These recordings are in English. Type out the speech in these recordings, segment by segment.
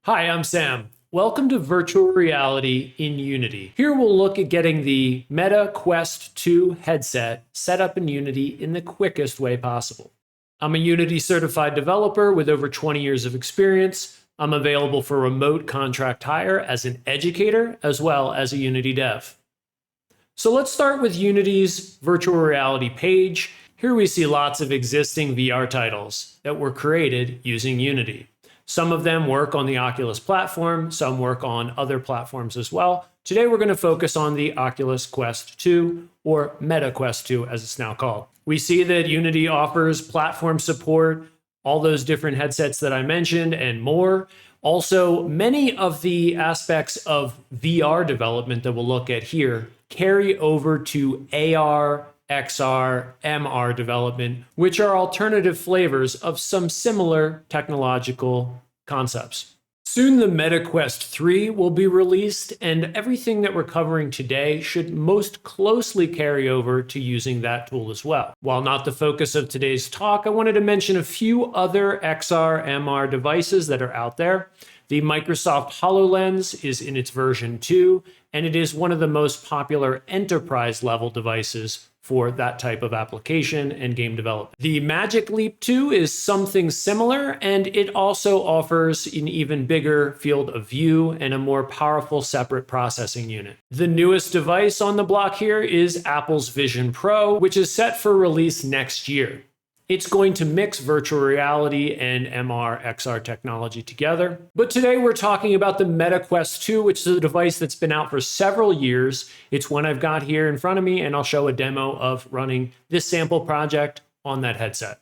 Hi, I'm Sam. Welcome to Virtual Reality in Unity. Here we'll look at getting the Meta Quest 2 headset set up in Unity in the quickest way possible. I'm a Unity certified developer with over 20 years of experience. I'm available for remote contract hire as an educator as well as a Unity dev. So let's start with Unity's virtual reality page. Here we see lots of existing VR titles that were created using Unity. Some of them work on the Oculus platform, some work on other platforms as well. Today we're going to focus on the Oculus Quest 2, or Meta Quest 2 as it's now called. We see that Unity offers platform support, all those different headsets that I mentioned, and more. Also, many of the aspects of VR development that we'll look at here carry over to AR, XR, MR development, which are alternative flavors of some similar technological concepts. Soon the Meta Quest 3 will be released, and everything that we're covering today should most closely carry over to using that tool as well. While not the focus of today's talk, I wanted to mention a few other XR, MR devices that are out there. The Microsoft HoloLens is in its version 2, and it is one of the most popular enterprise level devices for that type of application and game development. The Magic Leap 2 is something similar, and it also offers an even bigger field of view and a more powerful separate processing unit. The newest device on the block here is Apple's Vision Pro, which is set for release next year. It's going to mix virtual reality and MR, XR technology together. But today we're talking about the Meta Quest 2, which is a device that's been out for several years. It's one I've got here in front of me, and I'll show a demo of running this sample project on that headset.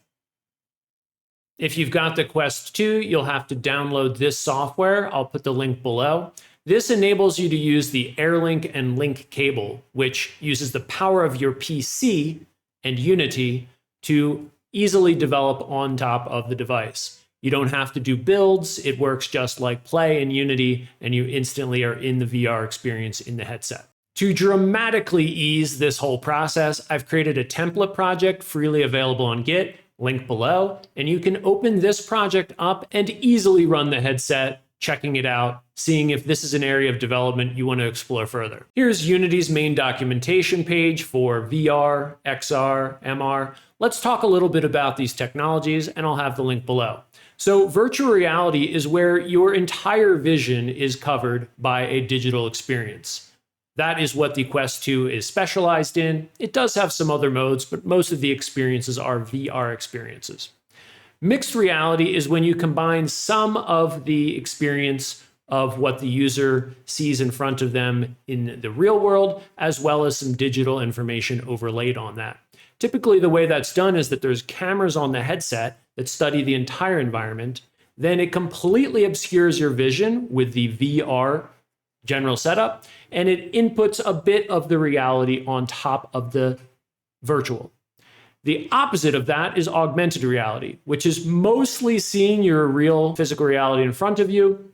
If you've got the Quest 2, you'll have to download this software. I'll put the link below. This enables you to use the AirLink and Link cable, which uses the power of your PC and Unity to easily develop on top of the device. You don't have to do builds. It works just like Play in Unity, and you instantly are in the VR experience in the headset. To dramatically ease this whole process, I've created a template project freely available on Git, link below, and you can open this project up and easily run the headset, checking it out, seeing if this is an area of development you want to explore further. Here's Unity's main documentation page for VR, XR, MR. Let's talk a little bit about these technologies, and I'll have the link below. So virtual reality is where your entire vision is covered by a digital experience. That is what the Quest 2 is specialized in. It does have some other modes, but most of the experiences are VR experiences. Mixed reality is when you combine some of the experience of what the user sees in front of them in the real world, as well as some digital information overlaid on that. Typically, the way that's done is that there's cameras on the headset that study the entire environment. Then it completely obscures your vision with the VR general setup, and it inputs a bit of the reality on top of the virtual. The opposite of that is augmented reality, which is mostly seeing your real physical reality in front of you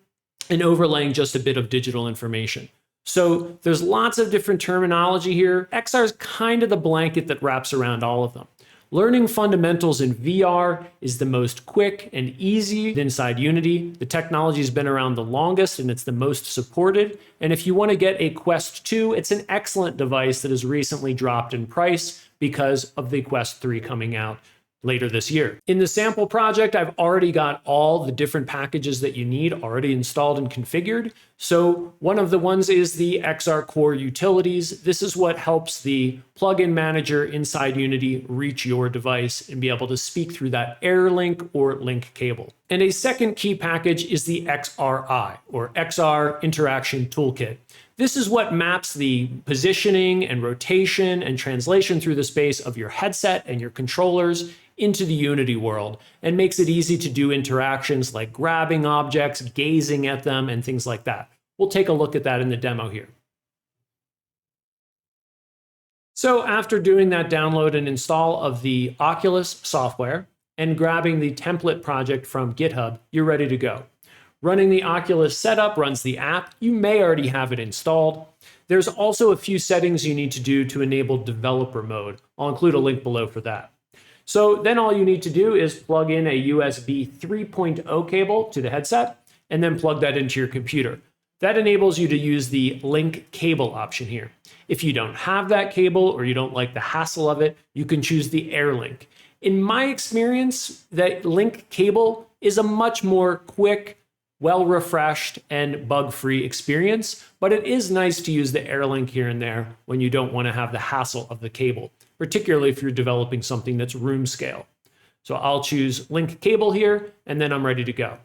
and overlaying just a bit of digital information. So there's lots of different terminology here. XR is kind of the blanket that wraps around all of them. Learning fundamentals in VR is the most quick and easy inside Unity. The technology has been around the longest and it's the most supported. And if you want to get a Quest 2, it's an excellent device that has recently dropped in price because of the Quest 3 coming out later this year. In the sample project, I've already got all the different packages that you need already installed and configured. So one of the ones is the XR Core Utilities. This is what helps the plugin manager inside Unity reach your device and be able to speak through that AirLink or Link cable. And a second key package is the XRI, or XR Interaction Toolkit. This is what maps the positioning and rotation and translation through the space of your headset and your controllers into the Unity world and makes it easy to do interactions like grabbing objects, gazing at them, and things like that. We'll take a look at that in the demo here. So after doing that download and install of the Oculus software and grabbing the template project from GitHub, you're ready to go. Running the Oculus setup runs the app. You may already have it installed. There's also a few settings you need to do to enable developer mode. I'll include a link below for that. So then all you need to do is plug in a USB 3.0 cable to the headset and then plug that into your computer. That enables you to use the link cable option here. If you don't have that cable or you don't like the hassle of it, you can choose the AirLink. In my experience, that link cable is a much more quick, well-refreshed, and bug-free experience, but it is nice to use the AirLink here and there when you don't want to have the hassle of the cable, particularly if you're developing something that's room scale. So I'll choose link cable here, and then I'm ready to go.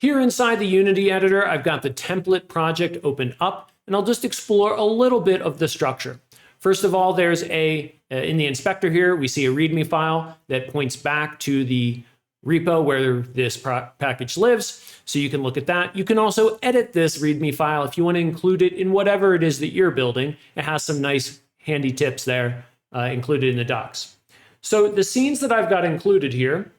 Here inside the Unity editor, I've got the template project opened up, and I'll just explore a little bit of the structure. First of all, there's in the inspector here, we see a README file that points back to the repo where this package lives, so you can look at that. You can also edit this README file if you want to include it in whatever it is that you're building. It has some nice handy tips there included in the docs. So the scenes that I've got included here,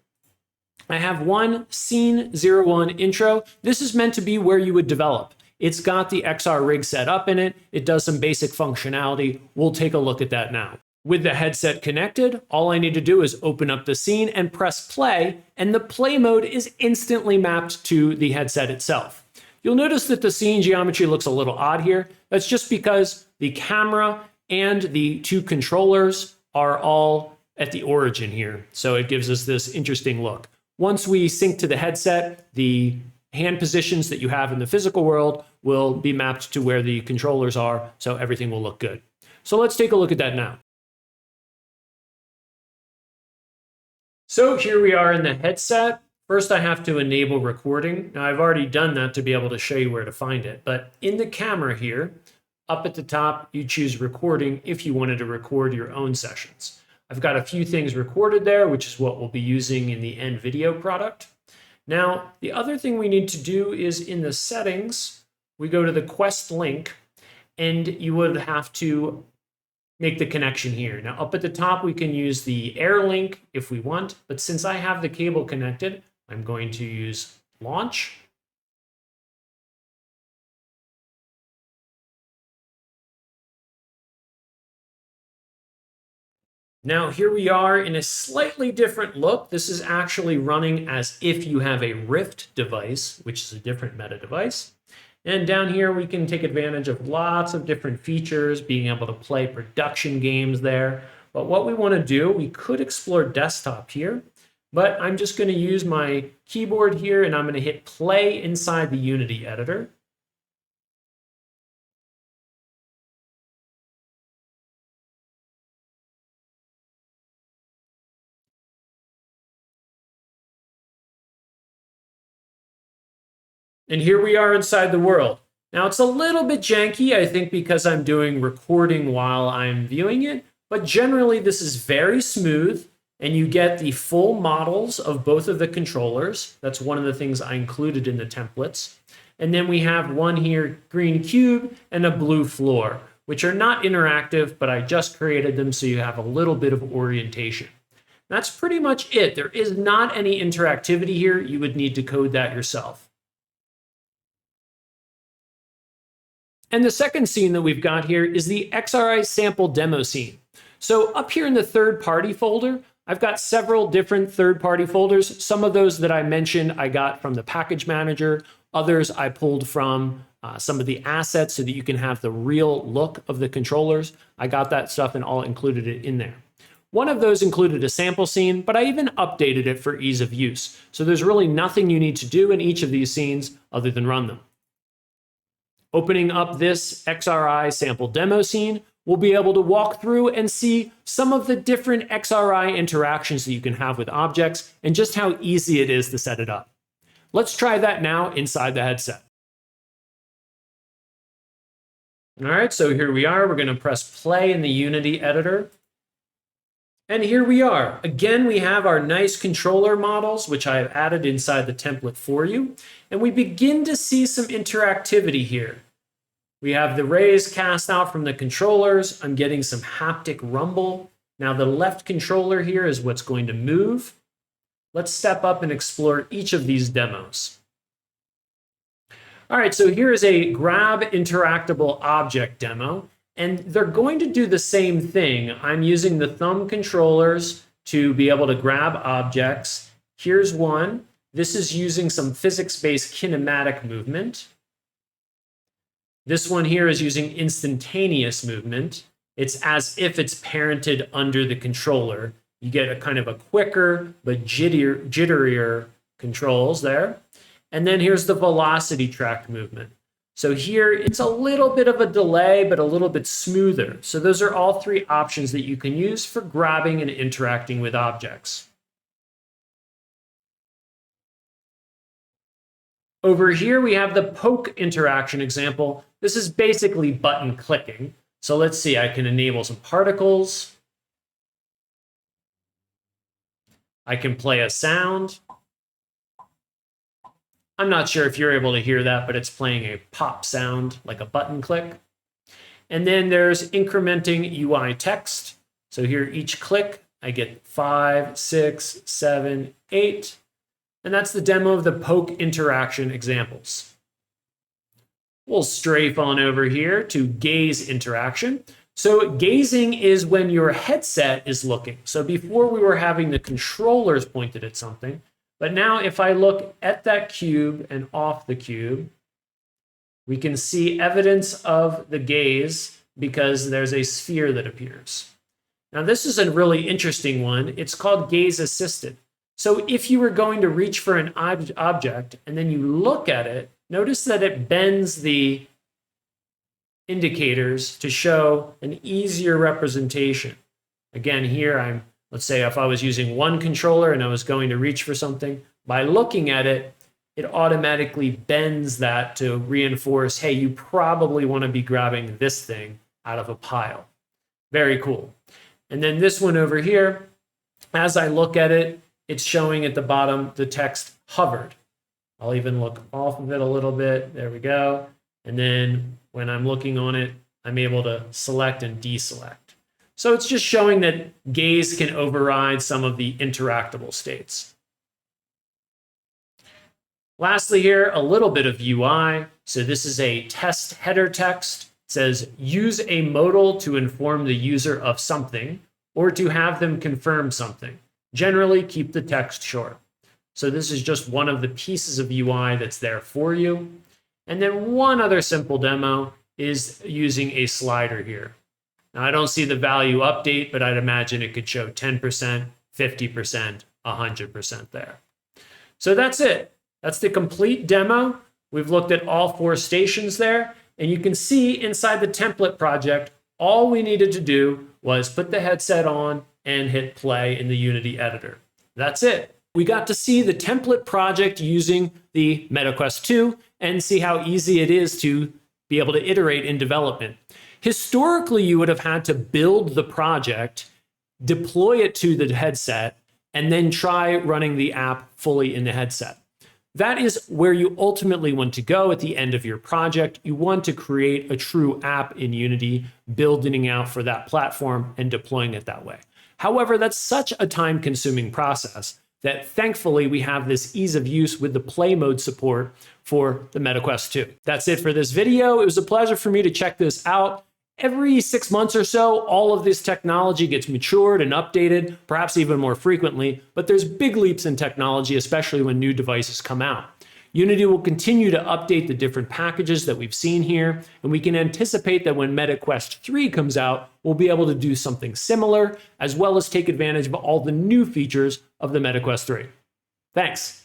I have one scene 01 intro. This is meant to be where you would develop. It's got the XR rig set up in it. It does some basic functionality. We'll take a look at that now. With the headset connected, all I need to do is open up the scene and press play, and the play mode is instantly mapped to the headset itself. You'll notice that the scene geometry looks a little odd here. That's just because the camera and the two controllers are all at the origin here, so it gives us this interesting look. Once we sync to the headset, the hand positions that you have in the physical world will be mapped to where the controllers are, so everything will look good. So let's take a look at that now. So here we are in the headset. First, I have to enable recording. Now, I've already done that to be able to show you where to find it. But in the camera here, up at the top, you choose recording if you wanted to record your own sessions. I've got a few things recorded there, which is what we'll be using in the end video product. Now, the other thing we need to do is in the settings, we go to the Quest link, and you would have to make the connection here. Now up at the top, we can use the AirLink if we want, but since I have the cable connected, I'm going to use launch. Now here we are in a slightly different look. This is actually running as if you have a Rift device, which is a different Meta device. And down here, we can take advantage of lots of different features, being able to play production games there. But what we want to do, we could explore desktop here, but I'm just going to use my keyboard here, and I'm going to hit play inside the Unity editor. And here we are inside the world. Now it's a little bit janky, I think, because I'm doing recording while I'm viewing it, but generally this is very smooth, and you get the full models of both of the controllers. That's one of the things I included in the templates. And then we have one here, green cube, and a blue floor, which are not interactive, but I just created them so you have a little bit of orientation. That's pretty much it. There is not any interactivity here. You would need to code that yourself. And the second scene that we've got here is the XRI sample demo scene. So up here in the third-party folder, I've got several different third-party folders. Some of those that I mentioned I got from the package manager. Others I pulled from some of the assets so that you can have the real look of the controllers. I got that stuff and all included it in there. One of those included a sample scene, but I even updated it for ease of use. So there's really nothing you need to do in each of these scenes other than run them. Opening up this XRI sample demo scene, we'll be able to walk through and see some of the different XRI interactions that you can have with objects and just how easy it is to set it up. Let's try that now inside the headset. All right, so here we are. We're going to press play in the Unity editor. And here we are. Again, we have our nice controller models, which I have added inside the template for you. And we begin to see some interactivity here. We have the rays cast out from the controllers. I'm getting some haptic rumble. Now the left controller here is what's going to move. Let's step up and explore each of these demos. All right, so here is a grab interactable object demo. And they're going to do the same thing. I'm using the thumb controllers to be able to grab objects. Here's one. This is using some physics-based kinematic movement. This one here is using instantaneous movement. It's as if it's parented under the controller. You get a kind of a quicker but jitterier controls there. And then here's the velocity tracked movement. So here it's a little bit of a delay, but a little bit smoother. So those are all three options that you can use for grabbing and interacting with objects. Over here, we have the poke interaction example. This is basically button clicking. So let's see, I can enable some particles. I can play a sound. I'm not sure if you're able to hear that, but it's playing a pop sound, like a button click. And then there's incrementing UI text. So here, each click, I get 5, 6, 7, 8. And that's the demo of the poke interaction examples. We'll strafe on over here to gaze interaction. So gazing is when your headset is looking. So before we were having the controllers pointed at something, but now if I look at that cube and off the cube, we can see evidence of the gaze because there's a sphere that appears. Now this is a really interesting one. It's called gaze assisted. So if you were going to reach for an object and then you look at it, notice that it bends the indicators to show an easier representation. Again, here let's say if I was using one controller and I was going to reach for something, by looking at it, it automatically bends that to reinforce, hey, you probably want to be grabbing this thing out of a pile. Very cool. And then this one over here, as I look at it, it's showing at the bottom the text hovered. I'll even look off of it a little bit. There we go. And then when I'm looking on it, I'm able to select and deselect. So it's just showing that gaze can override some of the interactable states. Lastly here, a little bit of UI. So this is a test header text. It says, use a modal to inform the user of something or to have them confirm something. Generally, keep the text short. So this is just one of the pieces of UI that's there for you. And then one other simple demo is using a slider here. Now, I don't see the value update, but I'd imagine it could show 10%, 50%, 100% there. So that's it. That's the complete demo. We've looked at all 4 stations there, and you can see inside the template project, all we needed to do was put the headset on and hit play in the Unity editor. That's it. We got to see the template project using the MetaQuest 2 and see how easy it is to be able to iterate in development. Historically, you would have had to build the project, deploy it to the headset, and then try running the app fully in the headset. That is where you ultimately want to go at the end of your project. You want to create a true app in Unity, building out for that platform and deploying it that way. However, that's such a time-consuming process that thankfully we have this ease of use with the play mode support for the MetaQuest 2. That's it for this video. It was a pleasure for me to check this out. Every 6 months or so, all of this technology gets matured and updated, perhaps even more frequently, but there's big leaps in technology, especially when new devices come out. Unity will continue to update the different packages that we've seen here, and we can anticipate that when MetaQuest 3 comes out, we'll be able to do something similar, as well as take advantage of all the new features of the MetaQuest 3. Thanks.